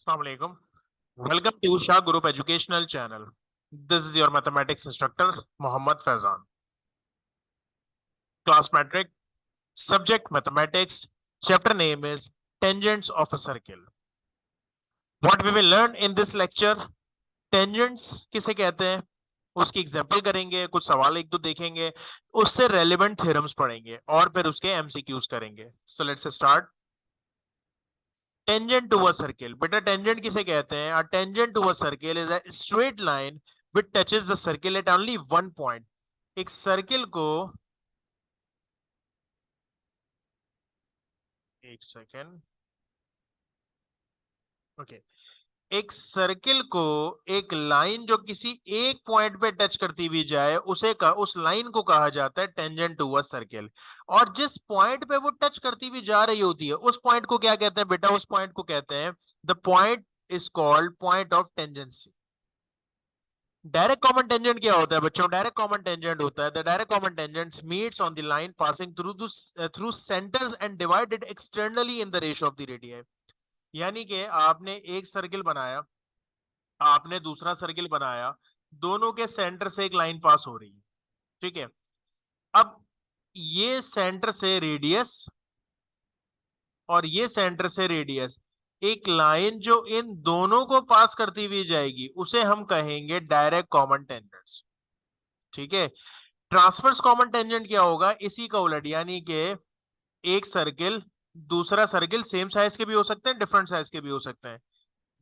Assalamu alaikum. Welcome to Shah Group Educational Channel. This is your mathematics instructor, Muhammad Faizan. Class metric, subject mathematics, chapter name is Tangents of a Circle. What we will learn in this lecture, tangents किसे कहते हैं, उसकी example करेंगे, कुछ सवाल एक दो देखेंगे, उससे रेलेवेंट थ्योरम्स पढ़ेंगे और फिर उसके एमसीक्यूज करेंगे. So let's start. Tangent to a circle. बेटा टेंजेंट किसे कहते हैं? A tangent to a circle is a straight line which touches the circle at only one point. एक सर्किल को, एक सेकेंड, ओके, एक सर्किल को एक लाइन जो किसी एक पॉइंट पे टच करती हुई जाए उस लाइन को कहा जाता है टेंजेंट टू अ सर्किल. और जिस पॉइंट पे वो टच करती हुई जा रही होती है उस पॉइंट को क्या कहते हैं? बेटा उस पॉइंट को कहते हैं, the point is called point of tangency. Direct common tangent क्या होता है बच्चों? डायरेक्ट कॉमन टेंजेंट होता है, the direct common tangent meets on the line passing through centres and divided externally in the ratio of the radius. यानी कि आपने एक सर्किल बनाया, आपने दूसरा सर्किल बनाया, दोनों के सेंटर से एक लाइन पास हो रही है, ठीक है. अब ये सेंटर से रेडियस और ये सेंटर से रेडियस, एक लाइन जो इन दोनों को पास करती हुई जाएगी उसे हम कहेंगे डायरेक्ट कॉमन टेंजेंट्स, ठीक है. ट्रांसवर्स कॉमन टेंजेंट क्या होगा? इसी का उलट, यानी कि एक सर्किल दूसरा सर्किल सेम साइज के भी हो सकते हैं, डिफरेंट साइज के भी हो सकते हैं,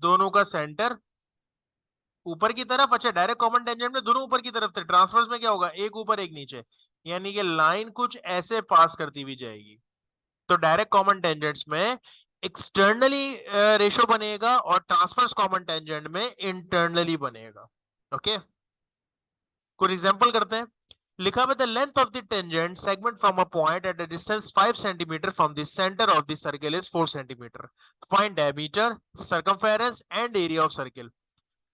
दोनों का सेंटर ऊपर की तरफ. अच्छा, डायरेक्ट कॉमन टेंजेंट में दोनों ऊपर की तरफ थे, ट्रांसवर्स में क्या होगा? एक ऊपर एक नीचे, यानी कि लाइन कुछ ऐसे पास करती हुई जाएगी. तो डायरेक्ट कॉमन टेंजेंट्स में एक्सटर्नली रेशो बनेगा और ट्रांसवर्स कॉमन टेंजेंट में इंटरनली बनेगा. ओके, कुछ एग्जांपल करते हैं. लिखा हुआ, the length of the tangent segment from a point at a distance 5 centimetre from the centre of the circle is 4 centimetre. Find diameter, circumference and area of circle.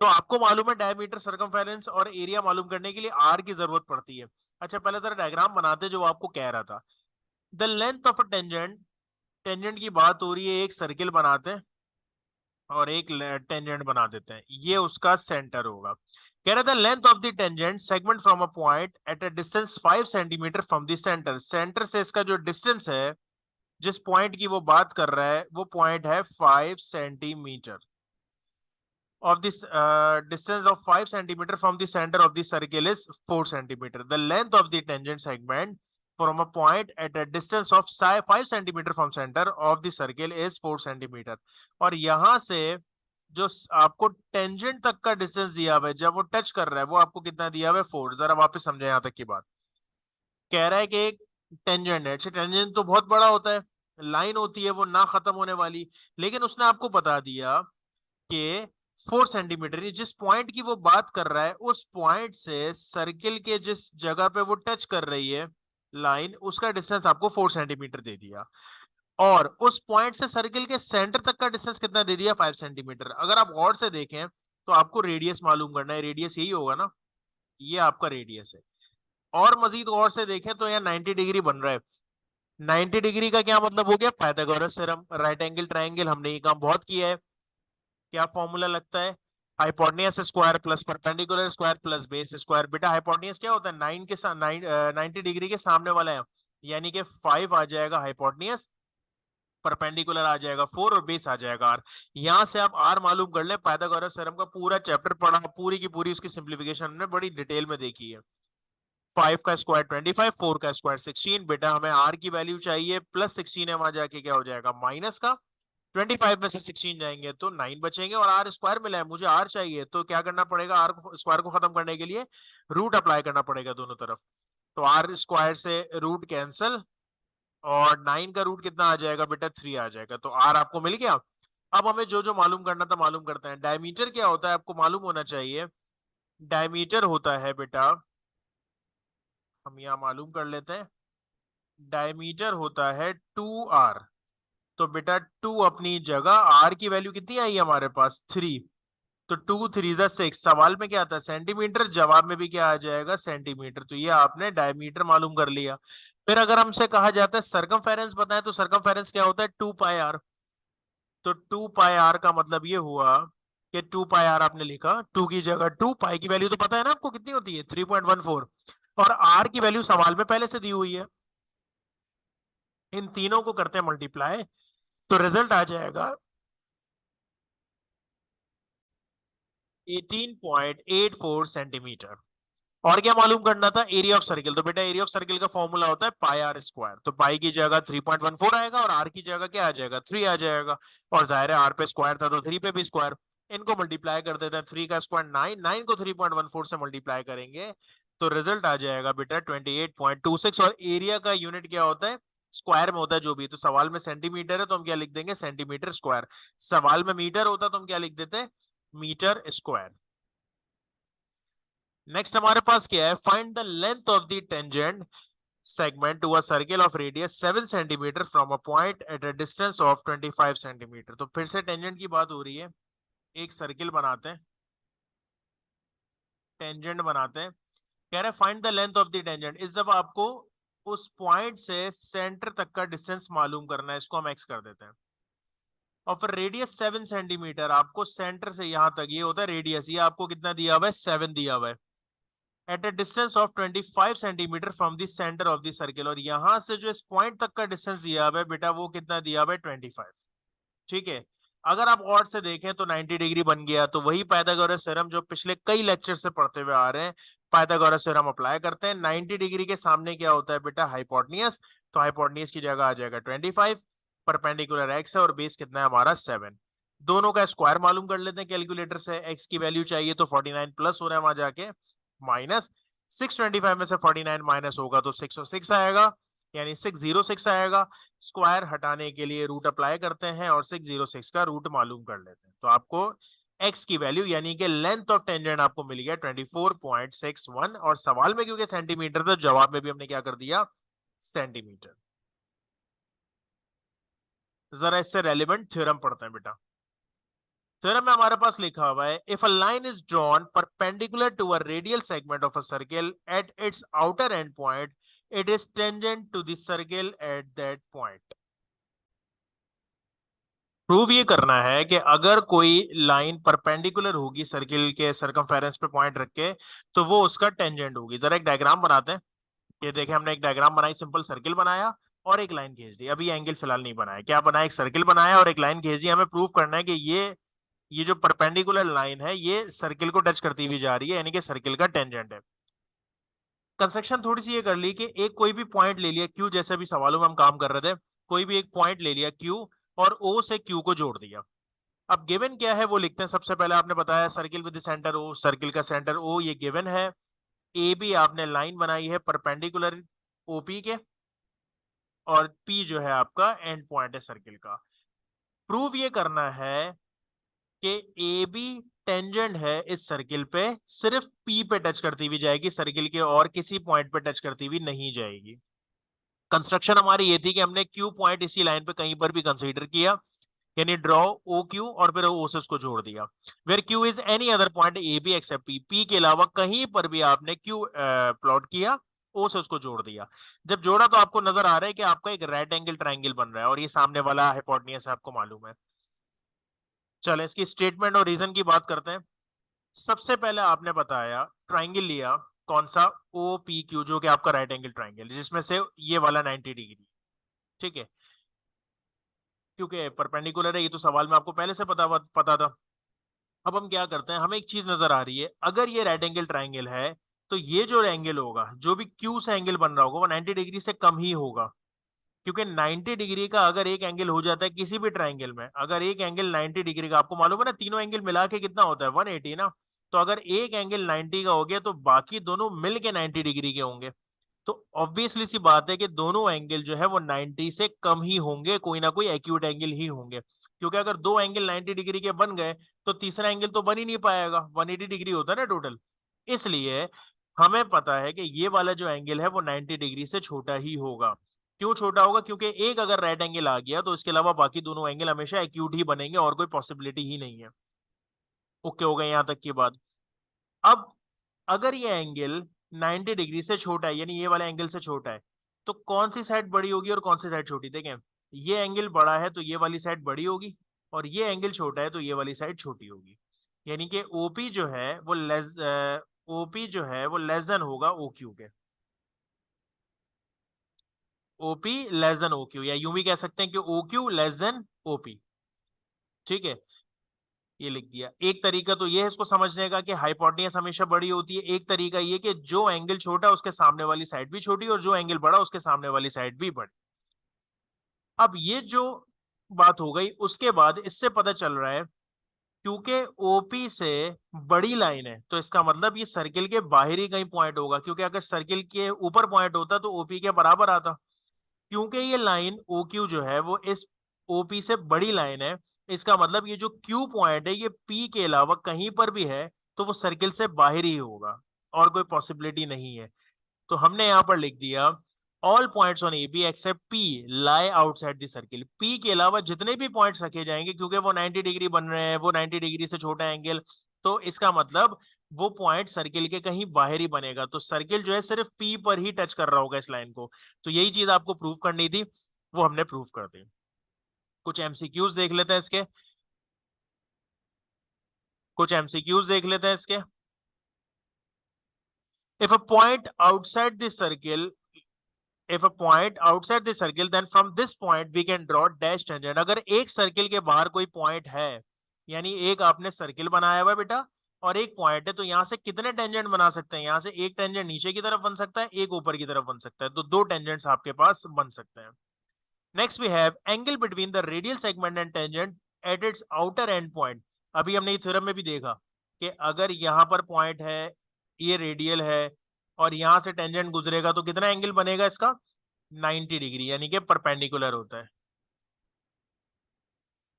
तो आपको मालूम है डायमीटर, सर्कमफेरेंस और area मालूम करने के लिए are की जरूरत पड़ती है. अच्छा, पहले जरा डायग्राम बनाते जो आपको कह रहा था. The length of a tangent, tangent की बात हो रही है, एक सर्किल बनाते हैं और एक टेंजेंट बना देते हैं, ये उसका सेंटर होगा. कह रहा था length of the tangent segment from a point at a distance 5 centimetre from the centre. Centre से इसका जो डिस्टेंस है, जिस पॉइंट की वो बात कर रहा है, वो पॉइंट है 5 centimetre. of this distance of 5 centimeter from the center of the circle is 4 centimeter. The length of the tangent segment from a point at a distance of 5 centimeter from center of the circle is 4 centimeter. और यहां से जो आपको tangent तक का distance दिया हुआ है, जब वो टच कर रहा है, वो आपको कितना दिया हुआ है? 4. जरा वापस समझे यहां तक की बात. कह रहा है कि एक टेंजेंट है. अच्छा, टेंजेंट तो बहुत बड़ा होता है, लाइन होती है वो ना खत्म होने वाली, लेकिन उसने आपको बता दिया कि 4 सेंटीमीटर, जिस पॉइंट की वो बात कर रहा है उस पॉइंट से सर्किल के जिस जगह पे वो टच कर रही है लाइन, उसका डिस्टेंस आपको 4 सेंटीमीटर दे दिया. और उस पॉइंट से सर्किल के सेंटर तक का डिस्टेंस कितना दे दिया? 5 सेंटीमीटर. अगर आप गौर से देखें तो आपको रेडियस मालूम करना है, रेडियस यही होगा ना, ये आपका रेडियस है. और मजीद गौर से देखें तो यहाँ 90 डिग्री बन रहा है. 90 डिग्री का क्या मतलब हो गया? Pythagoras theorem. Right angle triangle हमने ये काम बहुत किया है. क्या फॉर्मूला लगता है? Hypotenuse square plus perpendicular square plus base square. बेटा हाइपोटेन्यूज क्या होता है? 9 के साथ 90 डिग्री के सामने वाला है, यानी कि 5 आ जाएगा हाइपोटेन्यूज, परपेंडिकुलर आ जाएगा 4 और बेस आ जाएगा आर. यहां से आप आर मालूम कर ले. पाइथागोरस थ्योरम का पूरा चैप्टर पढ़ा, पूरी की पूरी उसकी सिंप्लीफिकेशन हमने बड़ी डिटेल में देखी है. 5 का स्क्वायर 25, 4 का स्क्वायर 16. बेटा हमें आर की वैल्यू चाहिए, प्लस 16 है, वहां जाके क्या हो जाएगा? माइनस का 25 में से 16 जाएंगे तो 9 बचेंगे. और आर स्क्वायर मिला है, मुझे आर चाहिए, तो क्या करना पड़ेगा? आर स्क्वायर को खत्म करने के लिए रूट अप्लाई करना पड़ेगा दोनों तरफ. तो आर स्क्वायर से रूट कैंसल, और 9 का रूट कितना आ जाएगा? बेटा 3 आ जाएगा. तो आर आपको मिल गया. अब हमें जो जो मालूम करना था मालूम करते हैं. डायमीटर क्या होता है आपको मालूम होना चाहिए. डायमीटर होता है बेटा, हम यहाँ मालूम कर लेते हैं, डायमीटर होता है 2r. तो बेटा 2 अपनी जगह, आर की वैल्यू कितनी आई हमारे पास? 3. तो 2 3 6. सवाल में क्या आता है? सेंटीमीटर. जवाब में भी क्या आ जाएगा? सेंटीमीटर. तो ये आपने डायमीटर मालूम कर लिया. फिर अगर हमसे कहा जाता है सरकमफेरेंस बताएं, तो सरकमफेरेंस क्या होता है? 2 पाई आर. तो 2 पाई r का मतलब ये हुआ कि 2 पाई r आपने लिखा, 2 की जगह 2, पाई की वैल्यू तो पता है ना आपको कितनी होती है, 3.14, और r की वैल्यू सवाल में पहले से दी हुई है। इन तीनों को करते हैं मल्टीप्लाई, तो रिजल्ट आ जाएगा 18.84 सेंटीमीटर। और क्या मालूम करना था, एरिया ऑफ सर्किल। तो बेटा एरिया ऑफ सर्किल का फॉर्मूला होता है पाई आर स्क्वायर, तो पाई की जगह 3.14 आएगा और आर की जगह क्या आ जाएगा, 3 आ जाएगा। और जाहिर है आर पे स्क्वायर था तो 3 पे भी स्क्वायर। इनको मल्टीप्लाई कर देते हैं, 3 का स्क्वायर 9, 9 को 3.14 से मल्टीप्लाई करेंगे तो रिजल्ट आ जाएगा बेटा 28.26। और एरिया का यूनिट क्या होता है, स्क्वायर में होता है जो भी। तो सवाल में सेंटीमीटर है तो हम क्या लिख देंगे, सेंटीमीटर स्क्वायर। सवाल में मीटर होता तो हम क्या लिख देते, मीटर स्क्वायर। नेक्स्ट हमारे पास क्या है, find the length of the tangent segment to a circle of radius 7 centimeter from a point at a distance of 25 centimeter। तो फिर से टेंजेंट की बात हो रही है, एक सर्किल बनाते हैं, टेंजेंट बनाते हैं। कह रहे find the length of the tangent, इस जब आपको उस पॉइंट से सेंटर तक का डिस्टेंस मालूम करना है, इसको हम एक्स कर देते हैं। और फिर रेडियस 7 सेंटीमीटर, आपको सेंटर से यहां तक ये होता है रेडियस, ये आपको कितना दिया हुआ है, 7 दिया हुआ है। At a distance of 25 centimetre from the centre of the circle, और यहां से जो इस पॉइंट तक का डिस्टेंस दिया हुआ है बेटा वो कितना दिया हुआ है, 25। ठीक है। अगर आप गौर से देखें तो 90 डिग्री बन गया, तो वही पाइथागोरस थ्योरम जो पिछले कई लेक्चर से पढ़ते हुए आ रहे हैं, पाइथागोरस थ्योरम अप्लाई करते हैं। 90 डिग्री के सामने क्या होता है बेटा, हाइपोटेन्यूस। तो हाइपोटेन्यूस की जगह आ जाएगा 25, परपेंडिकुलर एक्स है और बेस कितना है हमारा 7। दोनों का स्क्वायर मालूम कर लेते हैं कैलकुलेटर से, एक्स की वैल्यू चाहिए तो 49 प्लस हो रहा है वहां जाके, माइनस 625 में से 49 माइनस होगा तो 606 आएगा, यानी 606 आएगा। स्क्वायर हटाने के लिए रूट अप्लाई करते हैं और 606 का रूट मालूम कर लेते हैं, तो आपको x की वैल्यू यानी कि लेंथ ऑफ टेंजेंट आपको मिल गया 24.61। और सवाल में क्योंकि सेंटीमीटर था, जवाब में भी हमने क्या कर दिया, सेंटीमीटर। जरा इससे रेलिवेंट थ्योरम पढ़ते हैं बेटा। थ्योरम में हमारे पास लिखा हुआ है, if a line is drawn perpendicular to a radial segment of a circle at its outer end point, it is tangent to the circle at that point. Prove ये करना है कि अगर कोई लाइन परपेंडिकुलर होगी सर्किल के circumference पे point रख के, तो वो उसका टेंजेंट होगी। जरा एक डायग्राम बनाते हैं। ये देखें, हमने एक डायग्राम बनाई, सिंपल सर्किल बनाया और एक लाइन खींच दी। अभी एंगल फिलहाल नहीं बनाया, क्या बनाया, एक सर्किल बनाया और एक लाइन खींच दी। हमें प्रूव करना है कि ये जो परपेंडिकुलर लाइन है ये सर्किल को टच करती हुई जा रही है, यानी कि सर्किल का टेंजेंट है। कंस्ट्रक्शन थोड़ी सी ये कर ली कि एक कोई भी पॉइंट ले लिया क्यू, जैसे भी सवालों में हम काम कर रहे थे, कोई भी एक पॉइंट ले लिया क्यू और ओ से क्यू को जोड़ दिया। अब गिवन क्या है वो लिखते हैं। सबसे पहले आपने बताया circle with centre O, circle का सेंटर ओ ये गिवन है। ए बी आपने लाइन बनाई है परपेंडिकुलर ओपी के, और पी जो है आपका एंड पॉइंट है सर्किल का। प्रूव ये करना है कि ए बी टेंजेंट है इस सर्किल पे, सिर्फ पी पे टच करती हुई जाएगी, सर्किल के और किसी पॉइंट पे टच करती हुई नहीं जाएगी। कंस्ट्रक्शन हमारी ये थी कि हमने क्यू पॉइंट इसी लाइन पे कहीं पर भी कंसीडर किया, यानी ड्रॉ ओ क्यू और फिर ओ से उसको जोड़ दिया। Where Q is any other point A B except P, P के अलावा कहीं पर भी आपने क्यू प्लॉट किया, ओ से उसको जोड़ दिया। जब जोड़ा तो आपको नजर आ रहा है कि आपका एक राइट एंगल ट्राइंगल बन रहा है और ये सामने वाला हाइपोटेन्यूस आपको मालूम है। चलो इसकी स्टेटमेंट और रीजन की बात करते हैं। सबसे पहले आपने बताया ट्राइंगल लिया, कौन सा, ओ पी क्यू, जो कि आपका राइट एंगल ट्राइंगल, जिसमें से ये वाला 90 डिग्री। ठीक है, क्योंकि परपेंडिकुलर है, ये तो सवाल में आपको पहले से पता था। अब हम क्या करते हैं, हमें एक चीज नजर आ रही है, अगर ये राइट एंगल ट्राइंगल है तो ये जो एंगल होगा, जो भी क्यू से एंगल बन रहा होगा वो 90 डिग्री से कम ही होगा। क्योंकि 90 डिग्री का अगर एक एंगल हो जाता है किसी भी ट्राइंगल में, अगर एक एंगल 90 डिग्री का, आपको मालूम है ना, तीनों एंगल मिला के कितना होता है, 180 ना। तो अगर एक एंगल 90 का हो गया तो बाकी दोनों मिल के 90 डिग्री के होंगे। तो ऑब्वियसली सी बात है कि दोनों एंगल जो है वो 90 से कम ही होंगे, कोई ना कोई एक्यूट एंगल ही होंगे। क्योंकि अगर दो एंगल 90 डिग्री के बन गए तो तीसरा एंगल तो बन ही नहीं पाएगा, 180 डिग्री होता है ना टोटल। इसलिए हमें पता है कि ये वाला जो एंगल है वो 90 डिग्री से छोटा ही होगा। क्यों छोटा होगा, क्योंकि एक अगर राइट एंगल आ गया तो इसके अलावा बाकी दोनों एंगल हमेशा एक्यूट ही बनेंगे और कोई पॉसिबिलिटी ही नहीं है। ओके हो गए यहां तक की बात। अब अगर ये एंगल 90 डिग्री से छोटा है, यानी ये वाला एंगल से छोटा है, तो कौन सी साइड बड़ी होगी और कौन सी साइड छोटी, देखें ये एंगल बड़ा है तो ये वाली साइड बड़ी होगी, और ये एंगल छोटा है तो ये वाली साइड छोटी होगी, यानी कि ओपी जो है वो ओपी जो है वो लेस देन होगा ओ क्यू के। OP less than O Q, या यूं भी कह सकते हैं कि O Q less than OP. ठीक है, ये लिख दिया। एक तरीका तो ये है इसको समझने का कि हाइपोटेन्यूज हमेशा बड़ी होती है। एक तरीका ये कि जो एंगल छोटा है उसके सामने वाली साइड भी छोटी और जो एंगल बड़ा उसके सामने वाली साइड भी बड़ी। अब ये जो बात हो गई उसके बाद इससे पता चल रहा है क्योंकि ओपी से बड़ी लाइन है तो इसका मतलब ये सर्किल के बाहर ही कहीं पॉइंट होगा, क्योंकि अगर सर्किल के ऊपर पॉइंट होता तो ओपी के बराबर आता। क्योंकि ये लाइन ओ क्यू जो है वो इस ओपी से बड़ी लाइन है, इसका मतलब ये जो क्यू पॉइंट है ये पी के अलावा कहीं पर भी है तो वो सर्किल से बाहर ही होगा, और कोई पॉसिबिलिटी नहीं है। तो हमने यहां पर लिख दिया all points on A B except P lie outside the circle. P के अलावा जितने भी पॉइंट्स रखे जाएंगे, क्योंकि वो 90 डिग्री बन रहे हैं, वो 90 डिग्री से छोटा एंगल, तो इसका मतलब वो पॉइंट सर्किल के कहीं बाहर ही बनेगा। तो सर्किल जो है सिर्फ पी पर ही टच कर रहा होगा इस लाइन को। तो यही चीज आपको प्रूव करनी थी, वो हमने प्रूव कर दी। कुछ एमसीक्यूज देख लेते हैं इसके, कुछ एमसीक्यूज देख लेते हैं इसके। If a point outside the circle, if a point outside the circle then from this point we can draw dash tangent। अगर एक सर्किल के बाहर कोई पॉइंट है, यानी एक आपने सर्किल बनाया हुआ बेटा और एक पॉइंट है, तो यहां से कितने टेंजेंट बना सकते हैं? यहां से एक टेंजेंट नीचे की तरफ बन सकता है, एक ऊपर की तरफ बन सकता है, तो दो टेंजेंट्स आपके पास बन सकते हैं। Next we have angle between the radial segment and tangent at its outer end point. अभी हमने ये थ्योरम में भी देखा कि अगर यहां पर पॉइंट है, ये रेडियल है और यहां से टेंजेंट गुजरेगा तो कितना एंगल बनेगा इसका? 90 डिग्री, यानी कि परपेंडिकुलर होता है।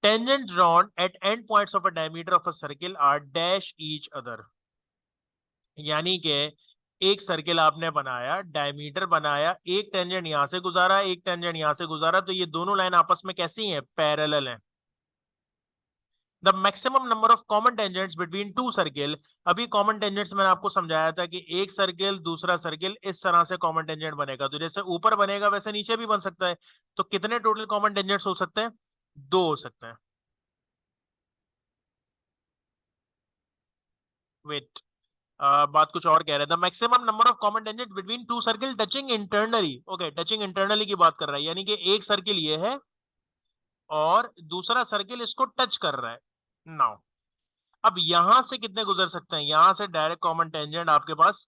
Tangent drawn at end points of a diameter of a circle are dash each other. यानी कि एक सर्किल आपने बनाया, डायमीटर बनाया, एक टेंजेंट यहां से गुजारा, एक टेंजेंट यहां से गुजारा, तो ये दोनों लाइन आपस में कैसी हैं? पैरेलल हैं। The maximum number of common tangents between two circle. अभी कॉमन टेंजेंट्स मैंने आपको समझाया था कि एक सर्किल दूसरा सर्किल इस तरह से कॉमन टेंजेंट बनेगा, तो जैसे ऊपर बनेगा वैसे नीचे भी बन सकता है। तो कितने टोटल कॉमन टेंजेंट्स हो सकते हैं? दो हो सकते हैं। वेट, बात कुछ और कह रहे हैं। The maximum number of common tangent between two circle touching internally. Okay, touching internally की बात कर रहा है, यानी कि एक सर्किल ये है और दूसरा सर्किल इसको टच कर रहा है। नाउ अब यहां से कितने गुजर सकते हैं? यहां से डायरेक्ट कॉमन टेंजेंट आपके पास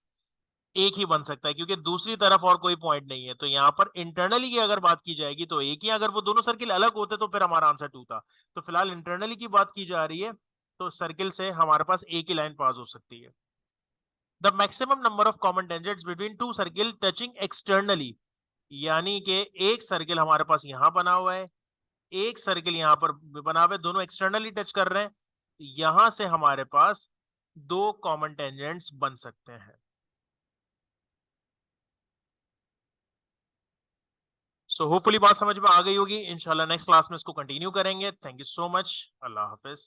एक ही बन सकता है, क्योंकि दूसरी तरफ और कोई पॉइंट नहीं है। तो यहाँ पर इंटरनली की अगर बात की जाएगी तो एक ही, अगर वो दोनों सर्किल अलग होते तो फिर हमारा आंसर टू था। तो फिलहाल इंटरनली की बात की जा रही है, तो सर्किल से हमारे पास एक ही लाइन पास हो सकती है। The maximum number of common tangents between two circle touching externally, यानी कि एक सर्किल हमारे पास यहां बना हुआ है, एक सर्किल यहां पर बना हुआ है, दोनों एक्सटर्नली टच कर रहे हैं, यहां से हमारे पास दो कॉमन टेंजेंट्स बन सकते हैं। सो होपफुली बात समझ में आ गई होगी। इंशाल्लाह नेक्स्ट क्लास में इसको कंटिन्यू करेंगे। Thank you so much. Allah Hafiz.